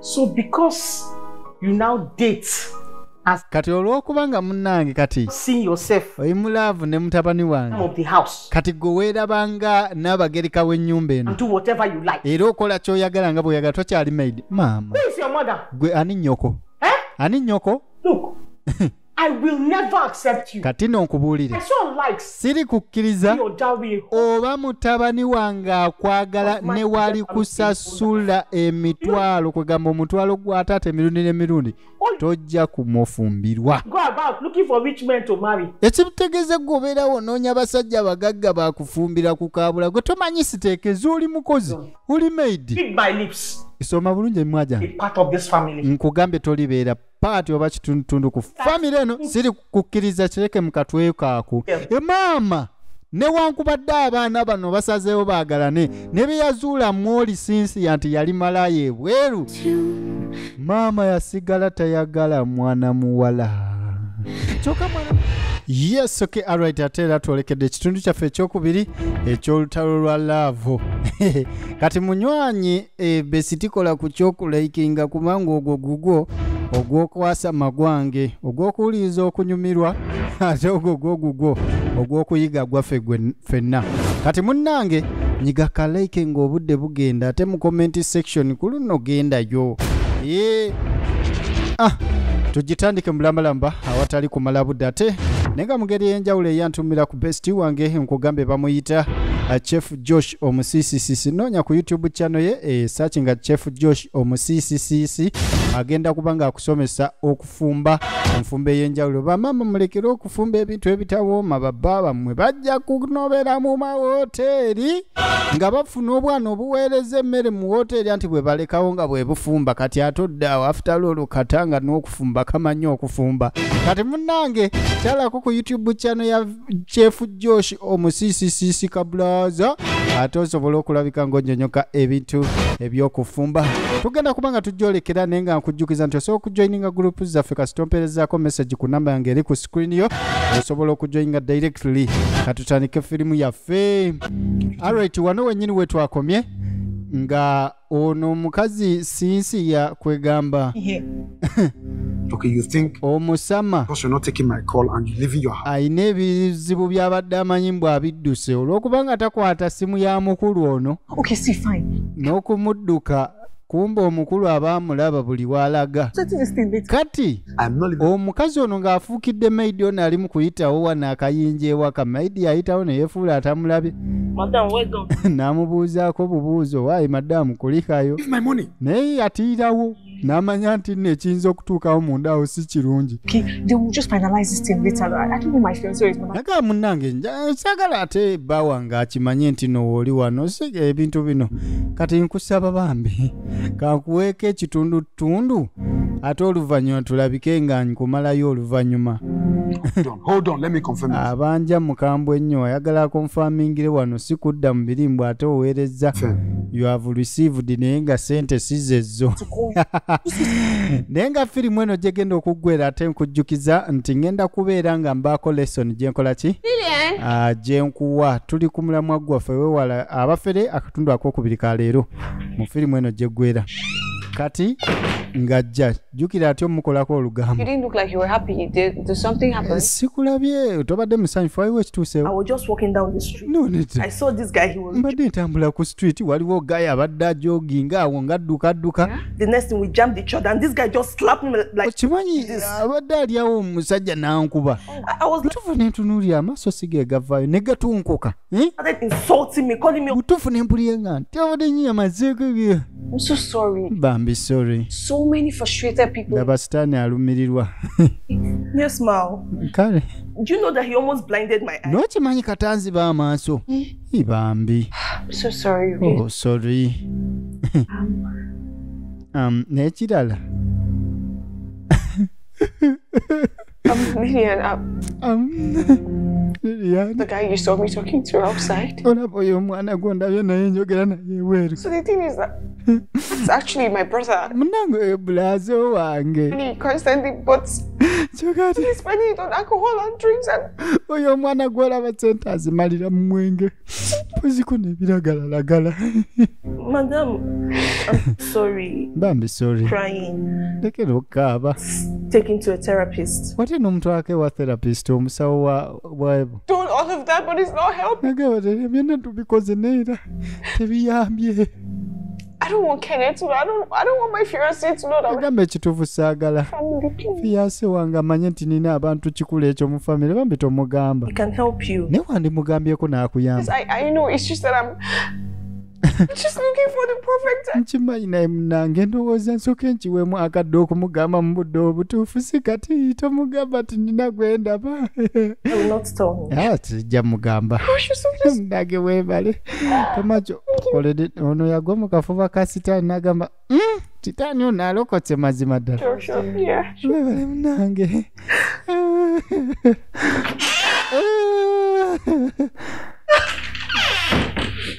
So because you now date as kati olw'okubanga munnange kati seeing yourself oyimulaavu ne mutabani wange of the house kati gwe weerabanga n'abagereka w'ennyumba eno and do whatever you like. era okola ky'oyagala nga bw'oyagala tokyali maid maama Who is your mother? gwe ani nnyoko ani nnyoko Look, I will never accept you. kati n'onkubuulire My son likes siri kukkiriza your dowry. oba mutabani wange akwagala ne wali kusasula emitwalo kwegamba omutwalo gwa taata emirundi n'emirundi tojja kumufumbirwa. Go about looking for rich men to marry. Ekitegeeza gobeerawo onoonya abasajja abagagga bakufumbira ku kaabula gwe tomanyi siteekeza oli mukozi oli maid. Read my lips. Isoma bulungi emwaja Be part of this family. nkugambye tolibeera paati oba kitundutundu ku famire eno siri kukkiriza kireke mu katwe kaako. Maama newankubadde abaana bano basazeewo baagalane ne bye yazuula mwoli sinsiya nti yali malaaya ebweru maama yasigala tayagala mwana muwala kyokka mwana. Yes, okay, alright, ate era twolekedde ekitundu kyaffe ekyokubiri ekyolutalo lwa laavu kati munywanyi besitikola ku kyokulaikinga kubanga ogwo gugwo ogw'okwasa magwange ogw'okuwuliriza okunyumirwa ate ogwo gugwo ogw'okuyiga gwaffe ffenna kati munnange nyiga kalaike ng'obudde bugenda ate mu comment section ku luno gendayo tugitandike mulambalamba awatali kumala budde ate nenga mugeri y'enjawulo eyantumira ku besti wange nkugambe bamuyita Chef Josh omusisisisi noonya ku YouTube channel ye search nga Chef Josh omusisisisi agenda kubanga akusomesa okufumba enfumba ey'enjawulo. Bamama mulekere okufumba ebintu ebitawooma babba mmwe bajja kunobera mu mahoteri nga bafuna obwana obuweereza emmere mu hoteri anti bwe balekawo nga bwe bufumba kati atoddawo after all katanga n'okufumba kamanyi okufumba kati munnange kyalako ku YouTube channel ya Chef Josh omusisisisi kabulaza ate osobola okulabika ng'onyonyoka ebintu ebyokufumba. Tugenda kubanga tujjolekera naye nga nkujjukiza nti osobola okujoininga group zaffe kasita ompeerezaako message ku namba yange eri ku screen yo osobola okujoininga directly katutandike firimu yaffe. Alright, wano wennyini we twakomye nga ono omukazi sinsiya kwegamba Okay, you think omusama because you're not taking my call and you're leaving your house. ayina ebizibu by'abadde amanyi mbw abidduse olw'okubanga takwata simu ya mukulu ono Okay, see, fine. n'okumudduka kumba omukulu abaamulaba buli w'alaga Setting this thing later. kati I'm not leaving. omukazi ono ng'afuukidde maidi ono ali mu kuyitawo wano akayinja ewaka maidi yayitawo ne yeefuula atamulabye Madam, well done. n'amubuuzaako bubuuzo waayi madamu kulikayo Give my money. naye yatiirawo n'amanya nti nno ekiyinza okutuukawo munda awo si kirungi. Okay, then we'll just finalize this thing later. I don't know my fiancé is. naga munnange nsagala ate bawa ng'akimanye nti no wooli wano siga ebintu bino kati nkusaba bambi kankuweeko ekitundutundu ate oluvannyuma tulabike nga nkumalayo oluvannyuma. Hold on, let me confirm this. Abanja mukambwe nnyo ayagala akonfamingire wano si kudda mu birimbu ate oweereza you have received naye nga sente si zezo naye nga firimu eno gye genda okuggwera ate nkujjukiza nti ngenda kubeera nga mbaako lesson gye nkola ki gye nkuwa tuli ku mulamwa gwaffe weewala abafere akatundu ak'okubiri ka leero mu firimu eno gye ggwera kati ngajja jjukira ati omukolako olugambo. You didn't look like you were happy. Did something happen? Sikulabye tobadde musanyufu waliwo ekituusewo. I was just walking down the street. No, I saw this guy. He was. Mbadde ntambula ku street waliwo guy abadde ajoginga awo ngadduka. The next thing we jammed each other, and this guy just slapped me like. Kimanyi abadde ali awo omusajja n'ankuba. I was like, butuufu ne ntunuulira amaaso si ge gavaayo ne gatunkuka. started insulting me, calling me. butuufu ne mpulira nga nti abadde nnyo amazeeko ge. I'm so sorry. Bambi sorry. So many frustrated people. Laba sitaani alumirirwa. Yes, Mal. Kale. Do you know that he almost blinded my eyes? N'okimanyi katanziba amaaso. Bambi. I'm so sorry. Okay? Oh, sorry. N'ekirala. Lillian, Lillian. the guy you saw me talking to outside. Olaba oyo omwana gw'ondabye naye njogera naye ebweru. So the thing is that it's actually my brother. Munange bulazo wange. And he constantly puts Chokati. He's spending it on alcohol and drinks and... Oyo mwana gwolaba sente azimalira mu mwenge. Pozikuna ebiragala. Madam, I'm sorry. Bambi sorry. Crying. Lekera okaaba. Taking to a therapist. Wate n'omutwake wa therapist omusawo waebo. Doing all of that, but it's not helping. Nagamba byonna tubikoze neera tebiyambye. I don't want Kenneth to know. I don't want my fiancé to know that we're Nagamba ekituufu saagala. family, please. Fiyaase wange amanye nti nina abantu kikulu ekyo mu famire bambi tomugamba. He can help you. Ne wandimugambyeko n'akuyamba. I know, it's just that I'm just looking for the perfect time. Nkimanyi naye munange ndowooza nsooke nkiweemu akadde okumugamba mu budde obutuufu si kati tomugamba nti nina gwendaba. I will not tell him. Tijja mugamba. She's so Ndage weebale. Tomacho kolede ono yagwa mu kafuba ka sitaani n'agamba sitaani ono alokotse mazima ddala. sure. Yeah. Weebale munange.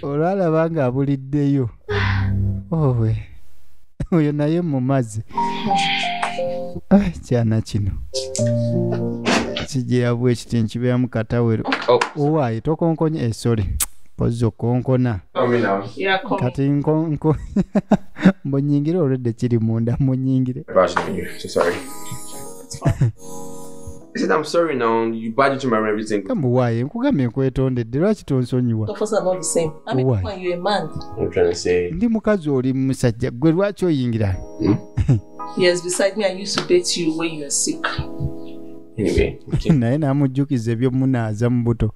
Olwalaba nga abuliddeyo. Owe. Oyo naye mu mazzi. Kyana kino. Kijja bwe kiti nkibeera mu katawero. Owaaye tokonkonye sorry. Pozzo konkona. Yeah, come. Kati nkonko. Mbonyingire olwedde kiri munda mbonyingire. So sorry. It's fine. I said I'm sorry now. You badged to my everything. Kamuwaaye nkugambye nkwetondedde lwaki tonsonyiwa. Doctors are not the same. I mean, Why? when you're a man, I'm trying to say. Ndi mukazi oli musajja gwe lwaki oyingira? yes, beside me, I used to date you when you were sick. Anyway. Okay. Naye n'amujjukiza ebyomunaaza mu buto.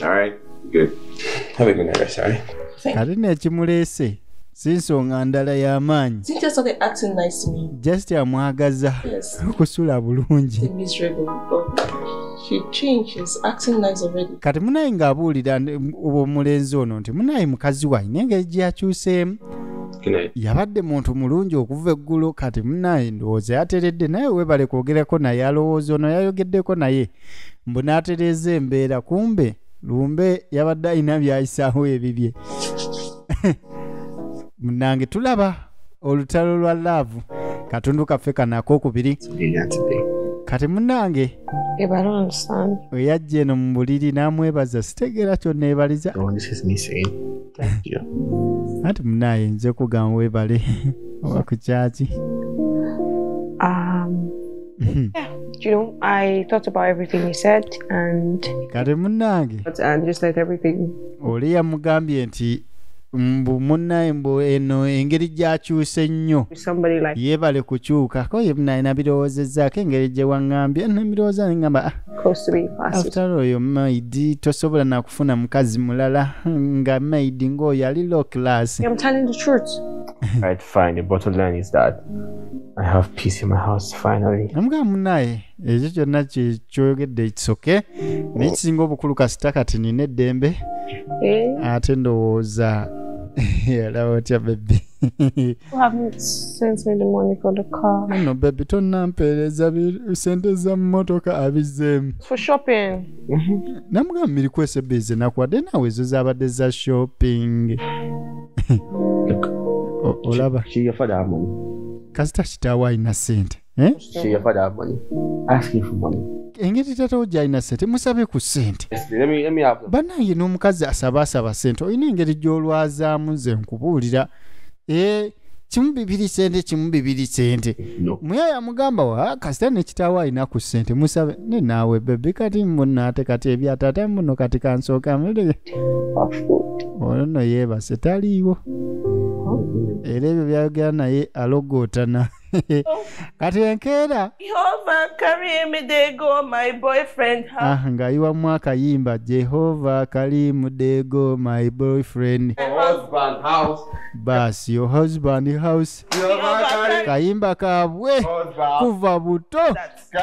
Alright. Good. Have a good night, rest, alright? Kati n'ekimuleese si nsonga ndala y'amaanyi. Cynthia started acting nice to me. Just amwagaza Yes. okusula bulungi. She's miserable, but she changed. She's acting nice already. Kati munaye ng'abuulira omulenzi ono nti munaye mukazi wange n'engeri gye yakyuseemu. Good night. Yabadde muntu mulungi okuva eggulo kati munaye ndowooza yateredde naye weebale kwogerako naye alowooza ono yayogeddeko naye mbu n'atereeza embeera kumbe lumbe yabadde alina byayisaawo ebibye. Munange tulaba olutalo lwa laavu katundu kaffe kanakokubiri kati munange Yeah, but I don't understand. oyajja eno mu buliri n'amwebaza sitegeera kyonneebaliza No, this is me saying thank you. ati munaye nze kugamba weebale oba ku kyaki. You know, I thought about everything you said and kati munange just let everything. oli yamugambye nti mbu munnaye mbu eno engeri gyakyuse ennyo Somebody like yeebale kukyuka ko ye munaye nabirowoozezzaako engeri gye waŋŋambye nabirowooza ngamba close to be fast. after oyo maidi tosobola nakufuna mukazi mulala nga maidi ng'oyo ali low class. I'm telling the truth. Alright, fine. The bottom line is that I have peace in my house finally. namugamba munaye ekyo kyonna kyoyogedde kisoke naye kisinga obukulu kasita kati nina eddembe ate ndowooza alaba otya bebi. You haven't sent me the money for the car. no bebi tonnampeereza sente za mmotoka abizzeemu. For shopping. namugamba mirikwesa ebize nakuwadde naawe ezo zaabadde za shopping. Olaba Should your father have money? kasita kitaawe alina ssente Should your father have money? Ask him for money. engeri tatawo gy'alina ssente musabe ku ssente. Yes, let me have them. bannange n'omukazi asaba ssente olina engeri gy'olwazaamu nze nkubuulira kimu bibiri ssente No. muya yamugamba wa kasita ne kitaawe alina ku ssente musabe ne naawe bebi kati munaate kati ebyataata muno kati kansooka mulege ono yeebase taliiwo era ebyo byayogera naye alogootana kati enkeera Jehovah, carry me, they go, my boyfriend. ng'ayiwamu akayimba Jehova kalimu dego my boyfriend Husband, house. bas your husband house kayimba kaabwe kuva buto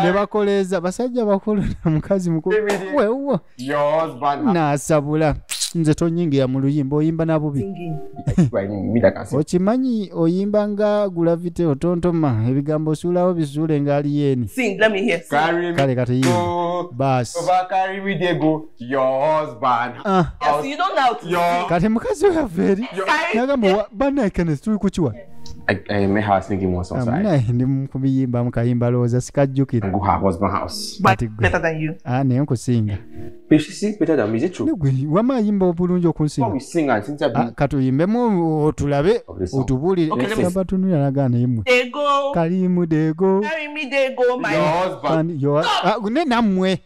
ne bakoleeza basajja bakulu na mukazi mukulu wewo Your husband. n'asabula nze tonyingira mu luyimba oyimba na bubi Me that can say. okimanyi oyimba nga gulavite otontoma ebigambo osuulawo bisuule ng'ali yeeni Sing, let me hear. Sing. Carry me. kale kati yimba Go. bas Over carry me, they go. Your husband. Yes, you don't know how to Your. kati mukazi oyo ava eri sing. nagamba bannaye Kenneth tuli kukiwa my house making more songs. Amuna ndi mukubiyimba mukayimba looza sikajjukira. Go her husband house. But Ati gwe. better than you. Naye nkusinga. But she sings better than me, is it true? Gwe wamayimba obulungi okunsinga. We sing and since I've been Katuyimbemu otulabe Okay, so- otubuulire. Okay, let me- Sabatunula nagaana yemwe. They go. Kalimu dego. Carry me, they go, my. your husband. And your ne nammwe.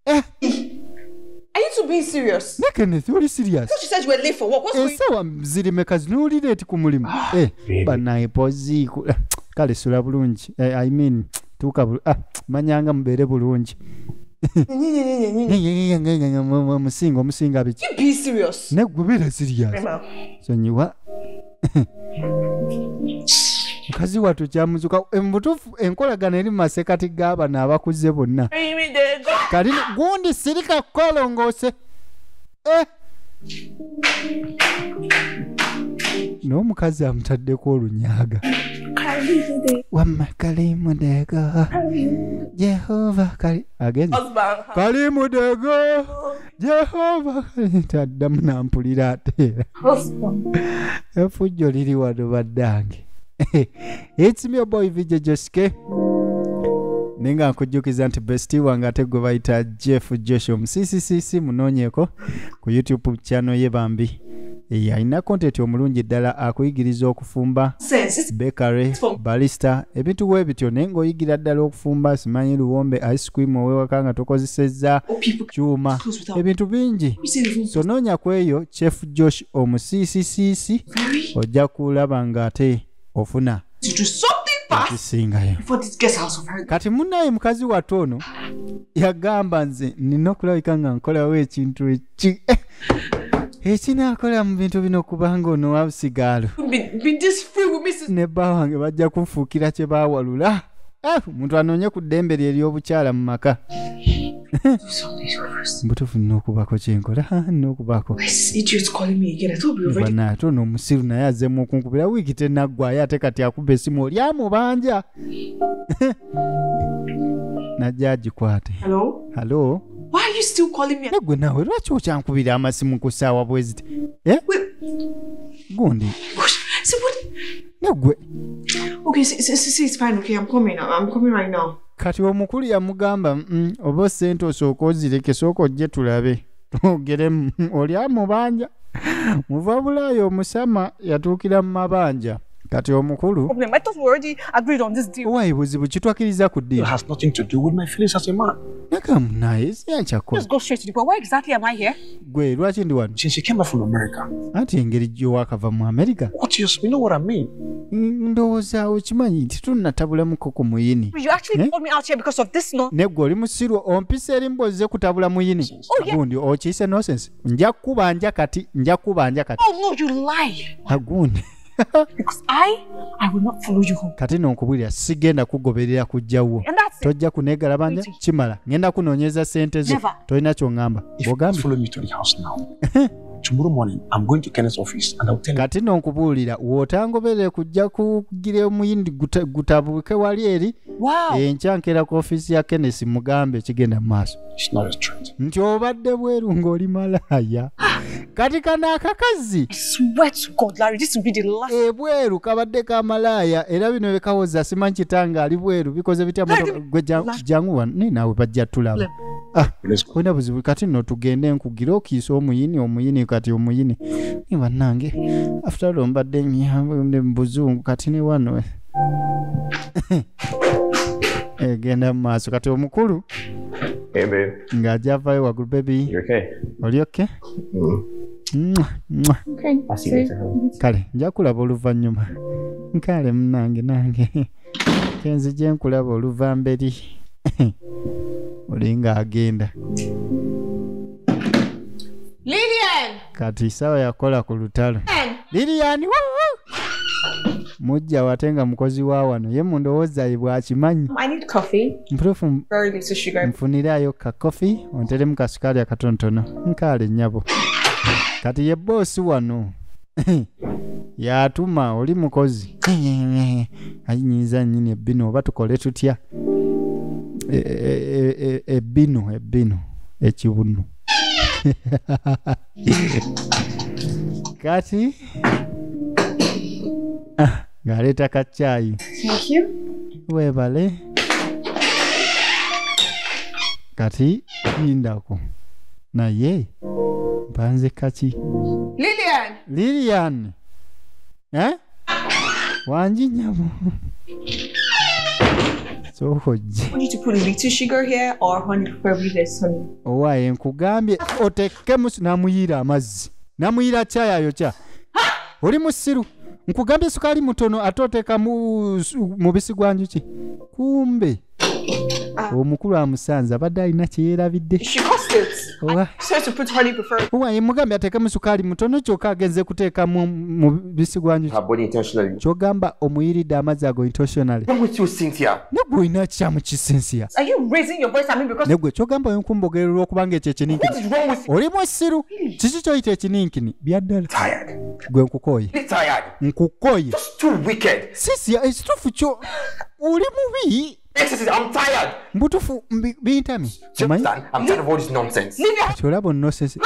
Are you two being serious? Ne Kenneth oli serious. She said you were late for work. What's going Esawa ziri meka zinuulira eti ku mulimu. Banaye poziku. Kale sula bulungi. I mean tuuka manyanga mubeere bulungi. Musinga biki. You be serious. Ne gubera serious. Emma. Sonyiwa. Mukazi wattu kyamuzuka embutufu enkolagana eri masekati g'abana abakuze bonna. Carry me, they go. Kali gundi sirika kolongoose. N'omukazi amutaddeko olunyaga. Wamma kalimu dego. Jehova kali agenze. Husband. Kalimu dego. Jehova kali taddamu nampulira ate. Husband. Efujjo liri wano baddange. It's me your boy VJ Joske. Ninga nkujjukiza nti bestie wange ate gwe bayita Jeff Josh omusisisisi munoonyeeko ku YouTube channel ye bambi. Alina content omulungi ddala akuyigiriza okufumba bakery, barista, ebintu bwe bityo naye ng'oyigira ddala okufumba simanyi luwombe ice cream owewaka nga tokozesezza kyuma ebintu bingi. So noonya ku eyo Chef Josh omusisisisi ojja kulaba ng'ate ofuna To do something fast ekisingayo. before this gets out of her. Kati munnaye mukazi wattu ono yagamba nze nina okulabika nga nkolawo ekintu eki ekinaakola mu bintu bino kubanga ono wabusigaalo Be this free with Mrs. ne bba wange bajja kunfuukira kye baawalula. Omuntu anoonye ku ddembe lye ery'obukyala mu maka. Mbutuufu nina okubako kyenkola nina okubako. This idiot's calling me again. I thought we were ready. Bana ate ono omusiru naye azzeemu okunkubira wiiki tennaggwayo ate kati akuba essimu oli amubanja. Najja agikwate. Hello? Halo? Why are you still calling me? Ne gwe naawe lwaki okyankubira amasimu ku ssaawa bwe ziti? Gundi See what? ne gwe Okay, see, it's fine. Okay, I'm coming. I'm coming right now. kati omukulu yamugamba oba sente osooka ozireke sooka ojje tulabe ogeremu oli amubanja muva Bulaaya omusama yatuukira mu mabanja kati omukulu Problem. I thought we already agreed on this deal. owaye buzibu kitwakiriza ku It ddiiro has nothing to do with my feelings as a man. nagamu naye siyankyako Let's go straight to the point. Why exactly am I here? gwe lwaki ndi wano Since you came back from America, anti engeri gy'owakava mu Amerika you know what I mean? ndowooza okimanyi nti tunnatabulamuko ku muyini You actually called me out here because of this, no? ne gwe oli musiru ompisa eri mbozze kutabula muyini gundi okiise nonsense nja kubanja kati Oh no, you lie. agundi Because I will not follow you home. kati nonkubulira sigenda kugoberera kujjawo And that's it. tojja kuneegala banja kimala ngenda kunoonyeza sente zo Never. tolina kyongamba If you ogambye follow me to the house now, tomorrow morning I'm going to Kenneth's office and I'll tell him kati nonkubuulira wootangoberere kujja kugira omuyindi gutabuuke wali eri Wow. enkya nkeera ku ofiisi ya Kenneth mugambe ekigenda mu maaso it's not a threat. nti obadde bweru ng'oli malaaya kati kano akakazi I swear to God, Larry, this will be the last. ebweru kabadde ka malaaya era bino bekawoza simanyi kitanga ali bweru bikoze bitya motoka gwe jangu wano naye naawe bajja tulaba Let's go. olina buzibu kati nno tugende nkugira okiisa omuyini kati omuyini ni bannange after all mbadde ne mubuzungu kati ne wano egenda mu maaso kati omukulu Hey, babe. ng'ajja avaayo waggulu baby You okay? oli oke Okay. I'll see you later. kale nja kulaba oluvannyuma nkale nange kenzije nkulaba oluva mberi oli ng'agenda Lillian! kati sawa yakola ku lutalo Lilian mujja wate nga mukozi wa wano ye mundowooza ye bwakimanyi I need coffee. mpurufu Very little sugar. nfunirayo ka kofi onteremu kasukaali akatonotono nkaale nnyabo kati ye boosi wano yatuma oli mukozi ayinyiza nnyini ebbino oba tukole tutya ebbino ekibunu kati ng'aleeta ka chai. Thank you. Weebale. Kati yindako. Naye mpanze kaki. Lilian. Wanji nyabo. So hoji. Want you to put a little sugar here or honey, preferably less honey. Owaye nkugambye otekemu namuyira amazzi. Namuyira chai ayo cha. Oli musiru. Nkugambye sukali mutono atoteka mu bisigwanjuki. Kumbe. Omukulu amusanze abadde alina kyeyerabidde. She cost it. So to put honey preferably. Owaye mugambye atekemu sukali mutono kyokka agenze kuteeka mu bisigwanjuki. Her body intentionally. Kyogamba omuyiridde amazzi ago intentionally. Wrong with you, Cynthia? Negwe ina kyamu kisinsia. Are you raising your voice at me because Negwe kyogamba enkumbogererwa okubanga ekyo ekininkini. What is wrong with you? Oli musiru. Kiki kyoyita ekininkini? Byaddala. Tired. Gwe nkukoye. Tired. Nkukoye. Just too wicked. Sisia ekituufu kyo oli mubi. I'm tired. Mbutufu bintami. I'm tired of all this nonsense. Kyolabo nonsense.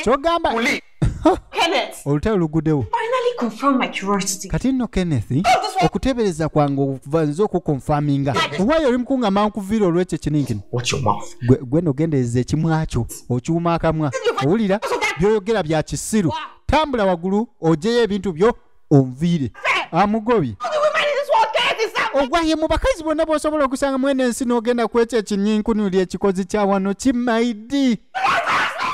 Kyogamba. Kenneth? Olutalo luguddewo. Finally confirmed my curiosity. Kati nno Kenneth okuteebereza kwange okuvanze okukonfaminga. Why oli mukungamba nkuviira olw'ekyo ekininkini? Watch your mouth. Gwe nogendereza ekimwakyo okyuma akamwa. Owulira byoyogera bya kisiru. Tambula waggulu ogyeyo ebintu byo onviire. Amugobye. Ogwaye mu bakazi bonna b'osobola okusanga mwene ensi n'ogenda ku ekyo ekinyinkuni ekikozi kya wano kimaidi.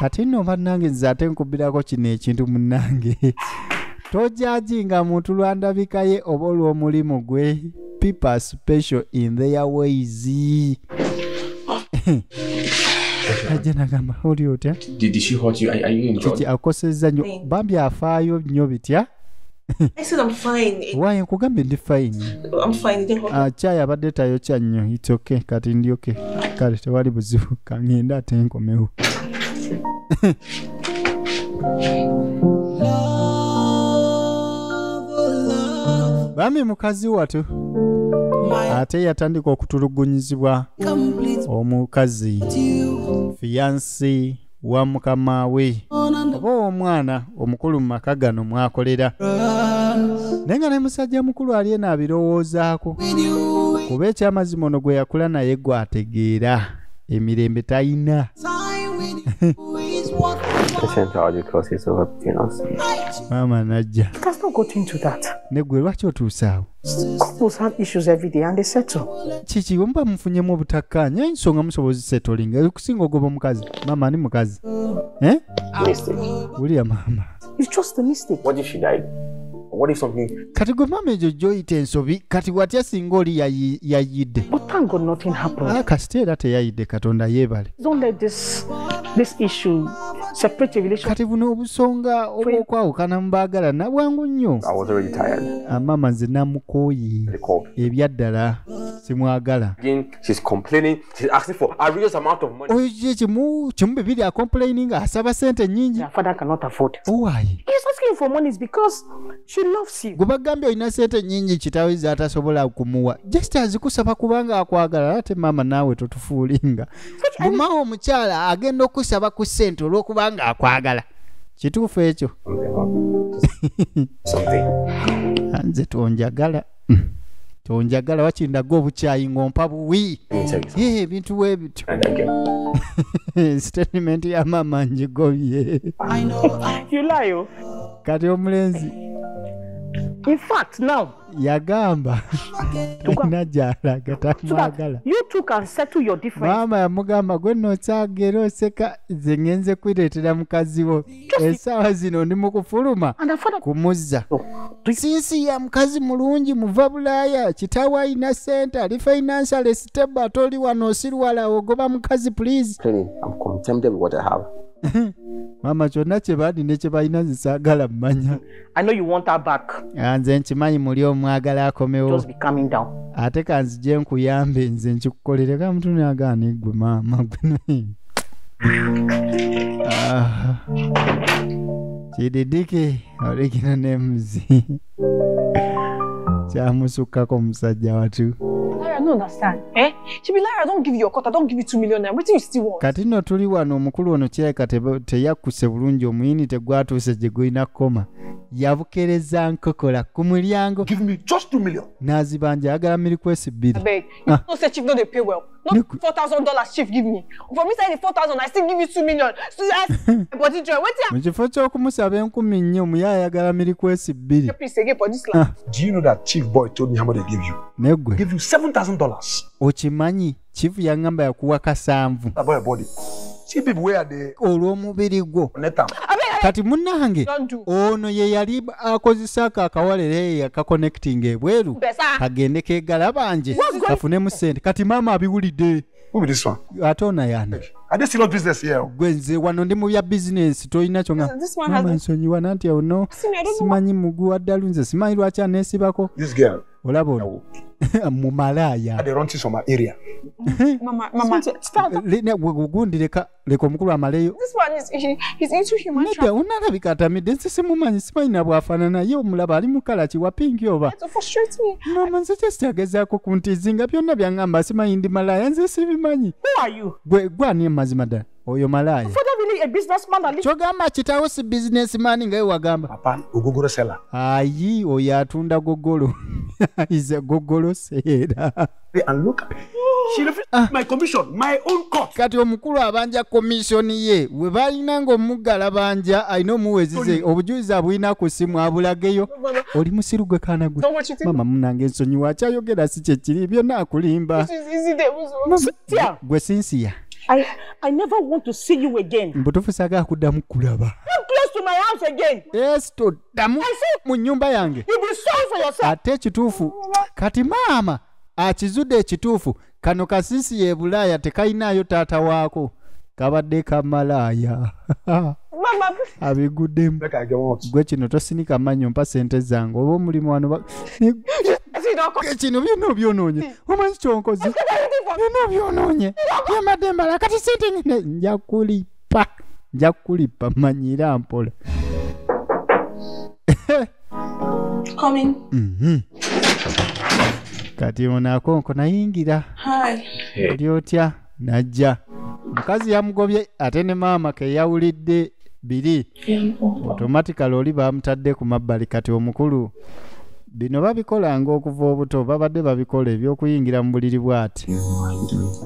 Kati nno bannange nze ate nkubirako kino ekintu munnange. Tojajinga muntu lwandabika ye oba olw'omulimu gwe. People are special in their ways. Ajja nagamba oli otya? Did she hurt you? Are you in trouble? Kiki akosezza nnyo. Bambi afaayo nnyo bitya? I said I'm fine. Waye nkugambye ndi fine. I'm fine. Chai abadde tayokya nnyo. It's okay. Kati ndi okay. Kale tewali buzibu. Kangenda ate nkomewo. Bami mukazi watu ate yatandika okutulugunyizibwa omukazi fiancé wa mukama we oba omwana omukulu mu maka gano mwakolera naye nga ne musajja mukulu ali ena abirowoozaako kuba ekyamazima ono gwe yakula naye gwategeera emirembe talina. Mama najja. It has not got into that. Negwe lwaki otuusaawo? Couples have issues every day and they settle. Kiki mba mufunyemu obutakkaanya ensonga musobozi settling okusinga ogoba omukazi. Mama ani mukazi? Mistake. Uliya mama. It's just a mistake. What if she died? What if something? Kati gwe mama ejo joyita ensobi kati watya singa oli yayidde. But thank God nothing happened. Kasita era teyayidde Katonda yeebale. Don't let this issue separate your relationship. Kati buno obusonga obw'okwawukana mu baagala na bwangu nnyo. I was already tired. Mama nze namukooye ebyaddala simwagala. Again, she's complaining. She's asking for a real amount of money. Oye kimu bibiri complaining asaba sente nyingi. Your father cannot afford it. Why? He's asking for money because she loves you. Gwe bagambye olina sente nyingi kitaawe zatasobola kumuwa. Just azikusaba kubanga akwagala ate mama naawe totufuulinga. Bumawo omukyala agenda okusaba ku ssente olw'okubanga akwagala. Kituufu ekyo. Nze tonjagala. Tonjagala wakindaga obukyayi ng'ompa buwi. Ebintu weebityo. Statement ya mama njigobye. You lie. Kati omulenzi. In fact, now. Yagamba. Najalaga tamwagala. You two can settle your difference. Mama yamugamba gwe nokyagera oseka nze ngenze kwireetera mukazi wo. Essaawa zino ndi mu kufuluma kumuzza. Sinsi ya mukazi mulungi muva Bulaaya. Kitaawe alina ssente ali financially stable ate oli wano osirwala ogoba mukazi please. I'm contented with what I have. Mama kyonna kye baali ne kye balina zisaagala mmanya. I know you want her back. Nze nkimanyi muli omwagala akomewo. Just be coming down. Ate kanzije nkuyambe nze nkikukolere ka muntu n'agaana eggwe maama gwe. Kididike olikino n'emuzi. Kyamusukkako omusajja watu. I don't understand. She be like, I don't give you your cut, I don't give you 2 million naira. What do you still want? Kati no tuli wano omukulu ono kireka teyakkuse bulungi omuyini tegwatuuse gye gulina koma. yabukereza nkokola ku mulyango Give me just 2 million. n'azibanja ayagala milikwesi I 2 beg. You know say chief no dey pay well. Not Look. $4,000 chief give me. For me say the 4,000 I still give you 2 million. So I body joy. Wetin mu kifo ky'okumusaba 10,000 muye ayagala milikwesi 2 I please again for this land. Do you know that chief boy told me how much they give you? neggwe Give you $7,000. okimanyi chifu yaŋŋamba yakuwa kasanvu About your body. See people where they olw'omubiri gwo connect them. I beg. kati munnange Don't do. ono ye yali akozesa akakawalere yakakonecting ebweru Besa. kagende keegala banje kafunemu ssente kati maama abiwulidde Who be this one? ate onayana Are they still on business here? gwe nze wano ndi mu bya bizinensi tolina kyonga This man maama has. nsonyiwa nanti ono See me, I don't know. simanyi muguwa ddalu nze simanyi lwaki aneesibako This girl. olaba ono mu malaaya They run things from my area. Mama. Stop. gundi leka omukulu amaleyo This man he's into human nedda trafficking. unalabika atamidde nze simumanyi simanyi na bw'afaanana ye omulaba ali mu kala kiwa pinki oba To frustrate me. maama nze kyesitagezaako kuntizinga byonna byaŋŋamba simanyi ndi malaaya nze sibimanyi Who are you? gwe ani emazima ddala oyo malaaya Father really a businessman that lives kyogamba kitaawo si bizinesimani nga ye wagamba Papa, Ogogoro seller. ayi oyo atunda gogolo ize gogolo seera And look, she refused my commission, my own court. kati omukulu abanja komisioni ye we balina ng'omuggala banja alina omuwezize obujulizi abulina ku simu abulageyo oli musiru gwe kaana gwe Don't what you think. mama munange ensonyiwa akyayogera si kyekiri byonna akulimba This is easy day. Tia, gwe sinsiya I never want to see you again. mbutuufu saagala kuddamu kulaba Come close to my house again. esito ddamu mu nnyumba yange You'll be sorry for yourself. ate ekituufu kati maama akizudde ekituufu kano kasisi ye bulaaya tekalinaayo taata waako kabadde kamalaaya Mama. abiguddemu Make I get one. gwe kino tosinika mannyo mpa sente zange oba omulimu wano See, don't come. kino byonna obyonoonye omanyi kyonkoze byonna obyonoonye byembadde mbala kati sente ngene nja kulipa manyira mpola Coming. kati ono akonko nayingira Hi. oli otya najja mukazi yamugobye ate ne maama keyawulidde biri automatically oli bamutadde ku mabbali kati omukulu bino babikolanga okuva obuto babadde babikola ebyokuyingira mu buliri bw'ati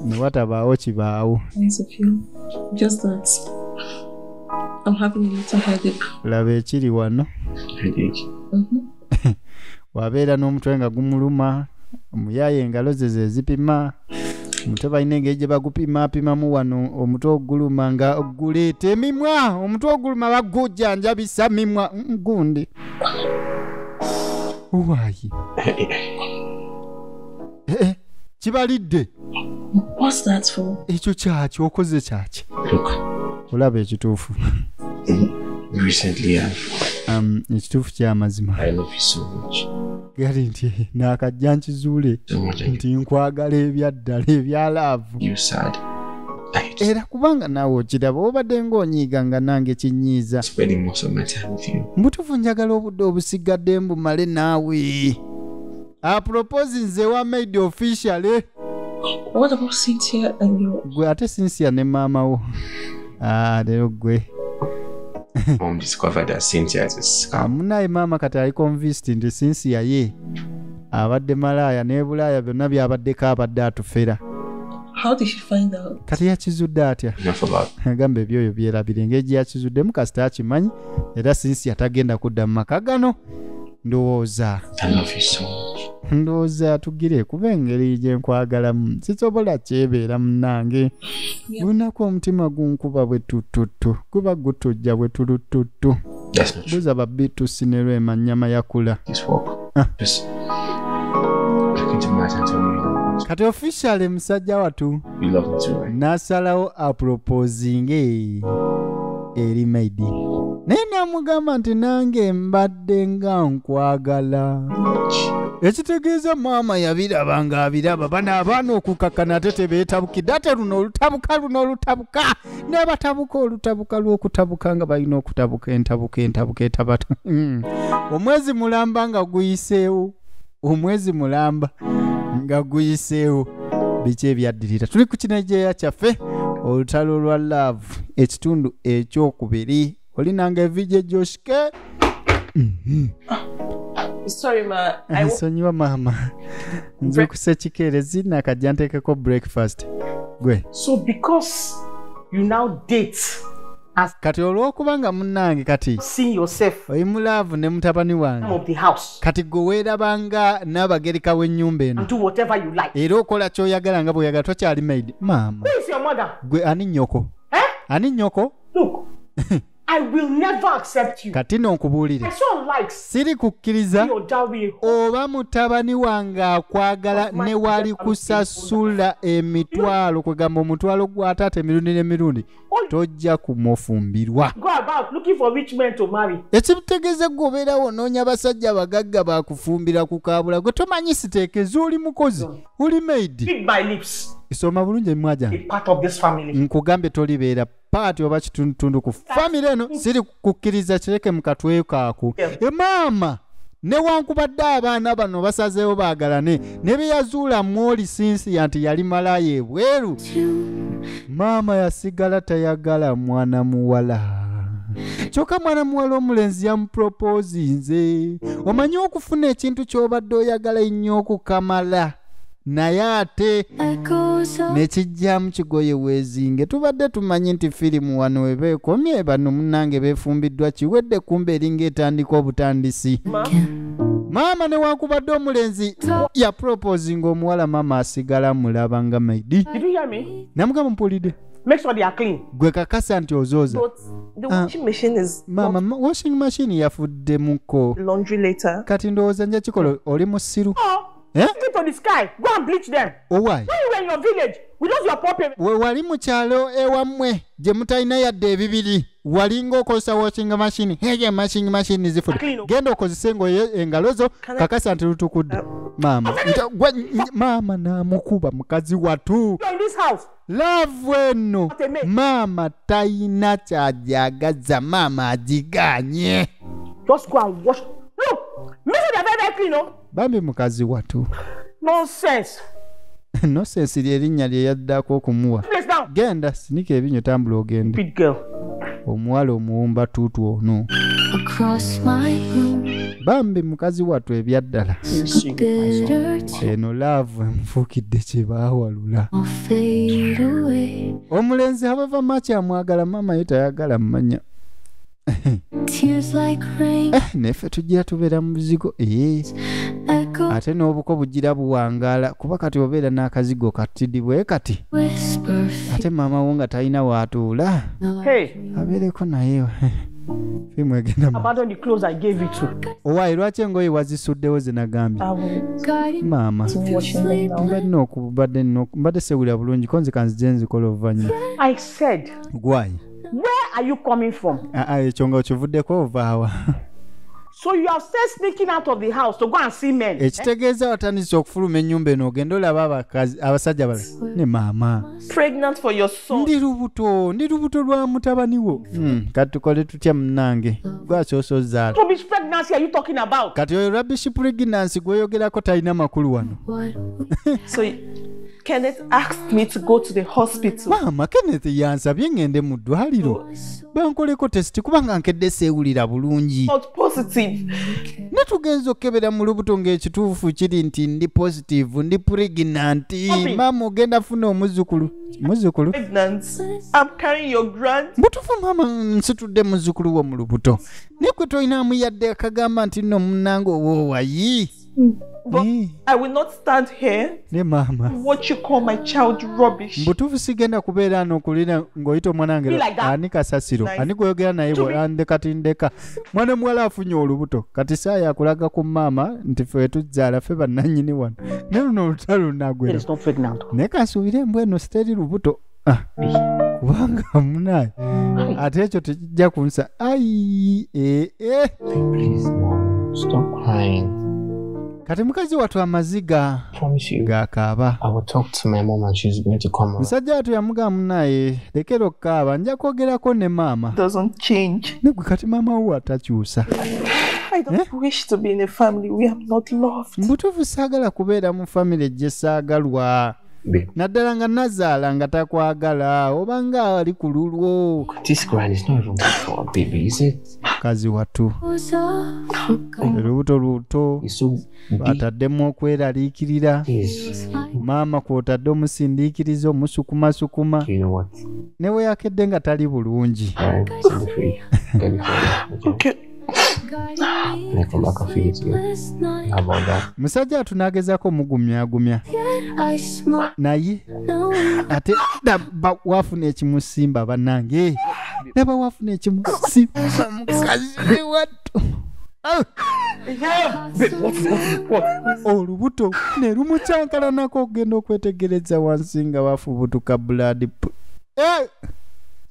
ne watabaawo kibaawo Nice of you. Just that I'm having a little headache. laba ekiri wano Headache. wabeera n'omutwe nga gumuluma omuyaaye engalo ze zezipima omutwe balina engeri gye bagupimapimamu wano omutwe oguluma nga guleeta emimwa omutwe oguluma bagujjanjabisa mimwa gundi waayi kibalidde What's that for? ekyo kyaki okoze kyaki Look, olaba ekituufu recently ekituufu kyamazima I love you so much. gali nti naakajja nkizuule So much I nti nkwagala ebyaddala ebyalaavu you sad. I just era kubanga naawe okiraba obadde ng'onyiiga nga nange kinyiiza spending most of my time with you. mbutuufu njagala obudde obusigadde mbumale naawe apropose nze wa made official What about Cynthia and you? gwe ate sinsia ne maama wo leero gwe Mom discovered that Cynthia is a scam. munaye maama kati ali convinced nti sinsia ye abadde malaaya ne bulaaya byonna byabaddeko abadde atufera How did she find out? kati yakizudde atya Enough about agamba ebyoyo byerabira engeri gye yakizuddemu kasita akimanyi era sinsia tagenda kudda mu maka gano ndowooza I love you so much. ndowooza tugire kuba engeri gye nkwagalamu sisobola kyebeera munnange lunaku omutima gunkuba bwe tututtu guba gutujja bwe tulututtu That's not true. buza babitusi ne lwema nnyama yakula This walk. Just look into my eyes and tell me you love me. kati officially musajja watu You love me too, right? n'asalawo aproposinge eri maidi naye n'amugamba nti nange mbadde nga nkwagala ekitegeeza maama yabiraba ng'abiraba bano abaana okukakkana ate tebeetabukidde ate luno olutabuka ne batabuka olutabuka lw'okutabuka nga balina okutabuka entabuka etabata omwezi mulamba nga guyiseewo biki ebyaddirira tuli ku kinejeya kyaffe olutalo lwa love ekitundu ekyokubiri olinanga evije joshke Sorry, ma. Nsonyiwa maama. Nze kusekikeerezi nakajja nteekeko breakfast. Gwe. So because you now date as Kati olw'okubanga munnange kati seeing yourself oyi mulaavu ne mutabani wange. of the house Kati gwe weerabanga n'abagereka w'ennyumba eno. and do whatever you like. Era okola ky'oyagala nga bw'oyagala tokyali maid. Maama. Who is your mother? Gwe ani nnyoko? Eh? Ani nnyoko? Look, I will never accept you. Kati nonkubuulire. My son likes Siri kukkiriza your dowry. oba mutabani wange akwagala ne wali kusasula emitwalo kwegamba omutwalo gwa taata emirundi n'emirundi tojja kumufumbirwa. Go about looking for rich men to marry. Ekitegeeza gwe obeerawo onoonya abasajja abagagga bakufumbira ku kaabula gwe tomanyi siteekeza oli mukozi oli maidi. Read my lips. Isoma bulungi emimwa A gyange part of this family. nkugambye tolibeera paati oba kitundutundu ku famire eno siri kukkiriza kireke mu katwe kaako. Maama newankubadde abaana bano basazeewo baagalane ne bye yazuula mwoli sinsiya nti yali malaaya ebweru, maama yasigala tayagala mwana muwala. Kyokka mwana muwala omulenzi yamupropozinze. Omanyi okufuna ekintu ky'obadde oyagala ennyo okukamala naye ate nekijjamu kigoye weezinge. Tubadde tumanyi nti firimu wano webeekomye bano munnange beefumbiddwa kiwedde kumbe eringa etandika obutandisi. Maama newankubadde omulenzi yaproposinga omuwala, maama asigala mulaba nga maidi. Did you hear me? Namugamba mpulidde. Make sure they are clean. Gwe kakasa nti ozooza. But the washing machine is Maama washing machine yafuddemuko. laundry later. Kati ndowooza nja kikola oli musiru. Oh, Eh? take it to the sky. Go and bleach them. Owai. When you were in your village, we lost your poor parents. We wali mu kyalo ewammwe gye mutalina yadde ebibiri walinga okozesa washing machine. Hege machine zifudde. Genda okozese engalo zo kakasa nti lutukudde. Maama maama n'amukuba mukazi watu. You're in this house. Love eno maama tayina kyajagaza, maama agiganye. Just go and wash. Look, make sure they're very, very clean, no? Bambi mukazi watu. Nonsense. Nonsense ly'erinnya lye yaddako okumuwa. Place down. Genda sinika ebinyo tambula ogende. Big girl. Omuwala omuwumba tuutu ono. Bambi mukazi watu ebyaddala. Eno laavu enfuukidde kye baawalula. Omulenzi abava maki amwagala, maama ye tayagala mmanya. Neffe tujja tubeera mu buzigo ate n'obuko bugira buwangaala kuba kati obeera n'akazigo katidibwe kati ate maama wo nga talina waatuula Hey, abeereko naye fiimu egenda abandon the clothes I gave you to. owaayi lwaki engoye wazisuddewo zinagambye maama mbadde sewulira bulungi ko nzika nzije nzikola oluvannyuma. I said, Gwaayi where are you coming from? ekyo nga okivuddeko ovaawa. So you are still sneaking out of the house to go and see men. Ekitegeeza watandise okufuluma ennyumba eno ogenda olaba abasajja bala ne maama. Pregnant for your son. Ndi lubuto lwa mutabani wo. Kati tukole tutya munnange lwaki osozaala. Rubbish pregnancy are you talking about? Kati oyo rubbish pregnancy gweyogerako talina makulu wano. So Kenneth asked me to go to the hospital. Maama Kenneth yansabye ngende mu ddwaliro bankoleko tesiti kubanga nkedde seewulira bulungi. Not positive. Ne tugenza okukebera mu lubuto ng'ekituufu kiri nti ndi positive ndi pregnant. Maama ogenda funa omuzzukulu. Pregnant. I'm carrying your grand. Mbutufu maama nsitudde muzzukulu wo mu lubuto. Ne kwe toyinaamu yadde akagamba nti nno munnange owowayi. But I will not stand here. Ne maama. What you call my child rubbish. Mbutufu sigenda kubeera n'okulira ng'oyita omwanange ani kasasiro ani gweyogera naye ndeka mwana muwala afunye olubuto kati saa yakulaga ku maama nti ffe tuzaala ffe bannannyini wano ne luno olutalo lunaagwera naye kansuubire embwa eno siteri lubuto kubanga munaye ate ekyo tekijja kunsa ayi Please, Mom, stop crying. Kati mukazi watu amaziga gakaaba. I will talk to my mom and she's going to come over. Musajja watu yamugamba munaye lekera okukaaba nja kwogerako ne maama. Doesn't change. Ne gwe kati maama wo atakyusa. I don't wish to be in a family we have not loved. Mbutuufu saagala kubeera mu family gye saagalwa. babe. naddala nga Nazaala nga takwagala oba nga ali ku lulwo. This girl is not even good for a baby, is it? Mukazi wattu olubuto luto He's so big. ataddemu okweraliikirira. He's, Maama kw'otadde omusindiikiriza omusukumasukuma you know what? ne we yakedde nga tali bulungi. Alright, send it for you. Get it for you. Okay. When I come back, I'll feed it to you. How about that? Musajja atunaagezaako omugumyagumya naye ate daba wafuna ekimusimba bannange, daba wafuna ekimusimba mukazi wattu. Olubuto ne lumucyankalanako okugenda okwetegereza wansi nga wafubutuka blood.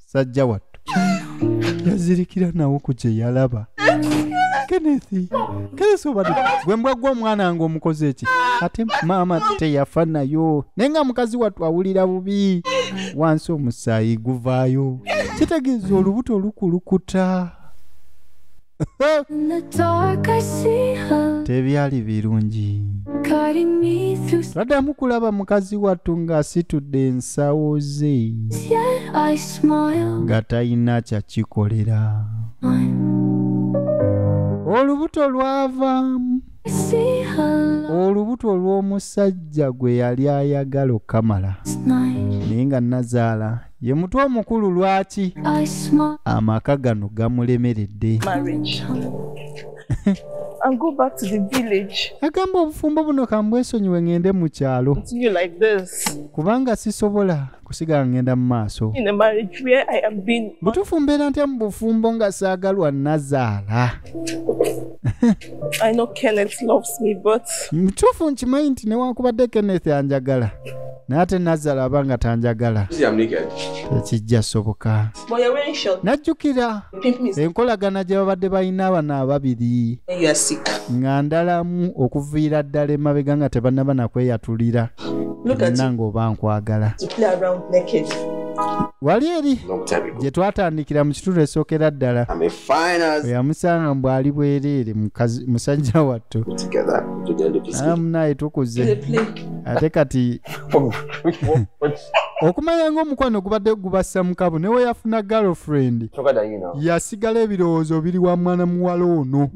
Sajja wattu yazirikira nawo ku kye yalaba. Kenneth obadde gwe mbwagwa omwana nga omukozi eki ate maama teyafa nayo naye nga mukazi wattu awulira bubi wansi omusaayi guvaayo, kitegeeza olubuto lukulukuta. Tebyali birungi. Twaddamu kulaba mukazi wattu ng'asitudde ensawo ze nga talina kyakikolera. Olubuto lwavaamu olubuto olw'omusajja gwe yali ayagala okamala, naye nga Nazaala ye mutwe omukulu. Lwaki amaka gano gamulemeredde? And go back to the village. Agamba obufumbo buno kambwesonyiwe ngende mu kyalo Continue like this. kubanga sisobola kusigala ngenda mu maaso. In a marriage where I am being. Butuufu mbeera ntya mu bufumbo nga saagalwa Nazaala? I know Kenneth loves me, but. Mutuufu nkimanyi nti newankubadde Kenneth anjagala naye ate Nazaala abanga tanjagala tekijja soboka. But you're wearing short. Najjukira enkolagana gye babadde balina abana ababiri You are sick. nga ndalamu okuviira ddala emabega nga tebannaba nakweyatulira nange oba nkwagala. To play around naked. Wali eri gye twatandikira mu kitundu esookera ddala yamusanga mbw ali bwereere musajja wattu naye tukuze ate kati okumanya ng'omukwano gubadde gubassa mukabo ne we yafuna girlfriend yasigala ebirowoozo biri wa mwana muwala ono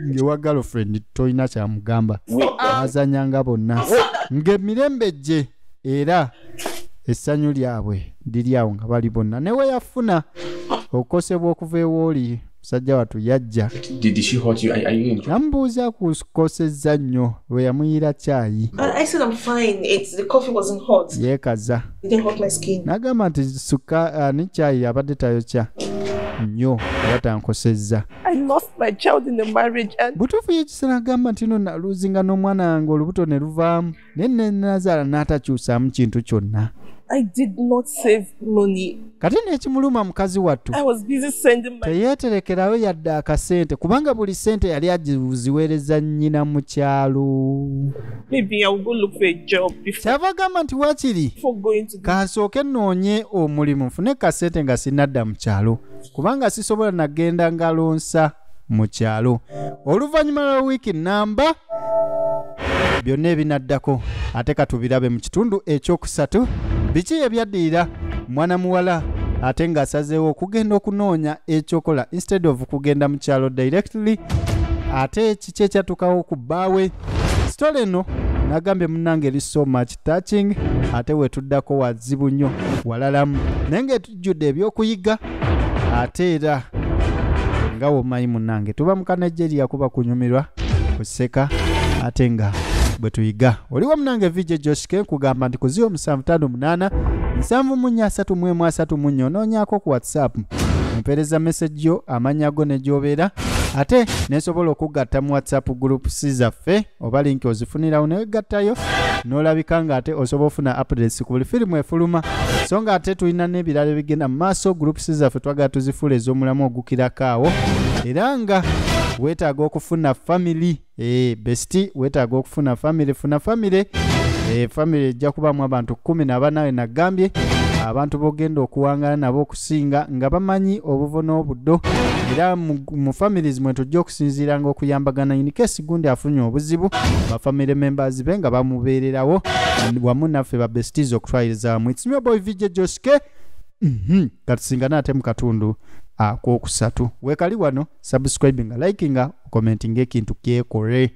ng'ewa girlfriend tolina kyamugamba azanyanga bonna ng'emirembe gye era essanyu lyabwe liri awo nga bali bonna. Ne we yafuna okukosebwa okuva ewooli musajja wattu yajja namubuuza kukosezza nnyo we yamuyira caayi I said I'm fine. The coffee wasn't hot. yeekaza It didn't hurt my skin. n'agamba nti ne caayi abadde tayokya nnyo era tankosezza. I lost my child in the marriage and. Butuufu yekisa n'agamba nti no naluzinga n'omwana wange olubuto ne luvaamu naye ne Nazaala n'atakyusaamu kintu kyonna. I did not save money. Kati n'ekimuluma mukazi wattu I was busy sending my. teyeeterekerayo yadde akasente kubanga buli sente yali agiziweereza nnyina mu kyalo. Maybe I will go look for a job Kyava agamba nti waakiri before going to the. kansooke nnoonye omulimu nfune kasente nga sinnadda mu kyalo kubanga sisobola nagenda ngalonsa mu kyalo. Oluvannyuma lwa wiiki nnamba byonna ebinaddako ate katubirabe mu kitundu ekyokusatu. Biki ebyaddirira mwana muwala ate ng'asazeewo okugenda okunoonya ekyokola instead of kugenda mu kyalo directly. Ate kiki ekyatukawo ku bbaawe? Story eno nagambye munnange eri so much touching ate wetuddako wazibu nnyo walalamu naye ng'etujjudde ebyokuyiga ate era nga womanyi munnange tuba mu Kanigeria kuba kunyumirwa kuseka ate nga bwe tuyiga. Oliwo munnange VJ Joshke kugamba nti ku 0758 743 onoonyaako ku WhatsApp mpeereza message yo amannya go ne gy'obeera ate nesobola okugatta mu WhatsApp groups zaffe oba link ozifunirawo newegattayo n'olabika nga ate osobola ofuna updates ku buli firimu efuluma so nga ate tulina n'ebirala ebigenda mu maaso. Groups zaffe twagala tuzifuula ez'omulamu ogukirako awo era nga weetaaga okufuna family besti weetaaga okufuna family funa family family ejja kubaamu abantu 14 nagambye abantu bogenda okuwangana nabo okusinga nga bamanyi obuvo n'obuddo era mu families mwe tujja okusinziiranga okuyambagana in case gundi afunye obuzibu ba family members be nga bamubeererawo wamu naffe ba besties okutwalirizaamu. It's me boy VJ Joske. Katusinga ate mu katundu ak'okusatu. Weekali wano subscribinga, likinga, commentinga ekintu kyekole.